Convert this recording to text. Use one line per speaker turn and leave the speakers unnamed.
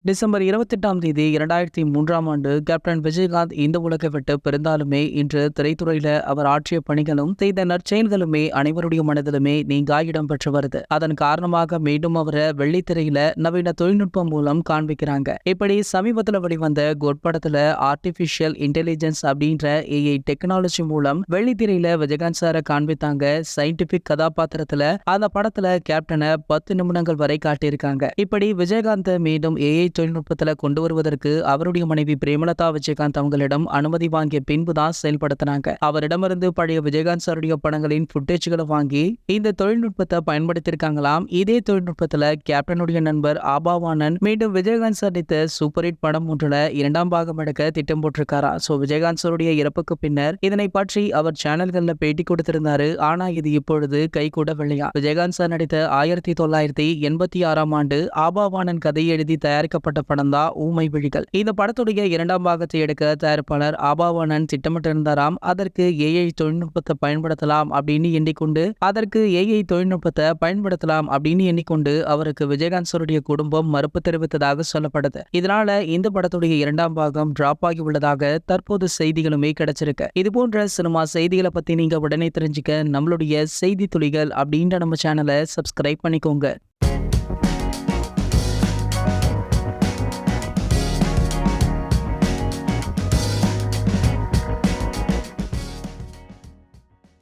December 28ஆம் தேதி 2003ஆம் ஆண்டு captain Vijayakanth இந்த உலகை விட்டு பிறந்தாலுமே இன்று திரைத்துறையில அவர் ஆற்றிய பணிகளும் செய்த நற்செயல்களுமே அனைவருடைய மனதிலுமே நீங்கா இடம் பெற்று வருது. அதன் காரணமாக மீண்டும் அவரை வெள்ளித்திரையில நவீன தொழில்நுட்பம் மூலம் காண்பிக்கிறாங்க. இப்படி சமீபத்துல வெளிவந்த கோட் படத்துல ஆர்டிபிஷியல் இன்டெலிஜென்ஸ் அப்படின்ற ஏஐ டெக்னாலஜி மூலம் வெள்ளித்திரையில விஜயகாந்த் சாரை காண்பித்தாங்க. சயின்டிபிக் கதாபாத்திரத்துல அந்த படத்துல கேப்டனை 10 நிமிடங்கள் வரை காட்டியிருக்காங்க. இப்படி விஜயகாந்த் மீண்டும் ஏஐ தொழில்நுட்பத்துல கொண்டு வருவதற்கு அவருடைய மனைவி பிரேமலதா விஜயகாந்த் அவங்களிடம் அனுமதி வாங்கிய பின்புதான் செயல்படுத்தினாங்க. அவரிடமிருந்து பழைய விஜயகாந்த் சாருடைய படங்களின் புட்டேஜ்களை வாங்கி இந்த தொழில்நுட்பத்தை பயன்படுத்தியிருக்காங்களாம். இதே தொழில்நுட்பத்துல கேப்டனுடைய நண்பர் ஆபாவானன் மீண்டும் விஜயகாந்த் சார் நடித்த சூப்பர் ஹிட் படம் ஒன்றுல 2ஆம் பாகம் எடுக்க திட்டம் போட்டிருக்காரா. விஜயகாந்த் சாருடைய இறப்புக்கு பின்னர் இதனை பற்றி அவர் சேனல்கள்ல பேட்டி கொடுத்திருந்தாரு. ஆனா இது இப்பொழுது கைகூடவில்லையா. விஜயகாந்த் சார் நடித்த 1986ஆம் ஆண்டு ஆபாவானன் கதையை எழுதி தயாரிக்கப்பட்ட படம் தான் ஊமை விழிகள். இந்த படத்துடைய 2ஆம் பாகத்தை எடுக்க தயாரிப்பாளர் ஆபாவானன் திட்டமிட்டிருந்தாராம். அதற்கு ஏஐ தொழில்நுட்பத்தை பயன்படுத்தலாம் அப்படின்னு எண்ணிக்கொண்டு அவருக்கு விஜயகாந்த் சாருடைய குடும்பம் மறுப்பு தெரிவித்ததாக சொல்லப்படுது. இதனால இந்த படத்துடைய 2ஆம் பாகம் டிராப் ஆகி உள்ளதாக தற்போது செய்திகளுமே கிடைச்சிருக்கு. இது போன்ற சினிமா செய்திகளை பத்தி நீங்க உடனே தெரிஞ்சுக்க நம்மளுடைய செய்தி துளிகள் அப்படின்ற நம்ம சேனலை சப்ஸ்கிரைப் பண்ணிக்கோங்க.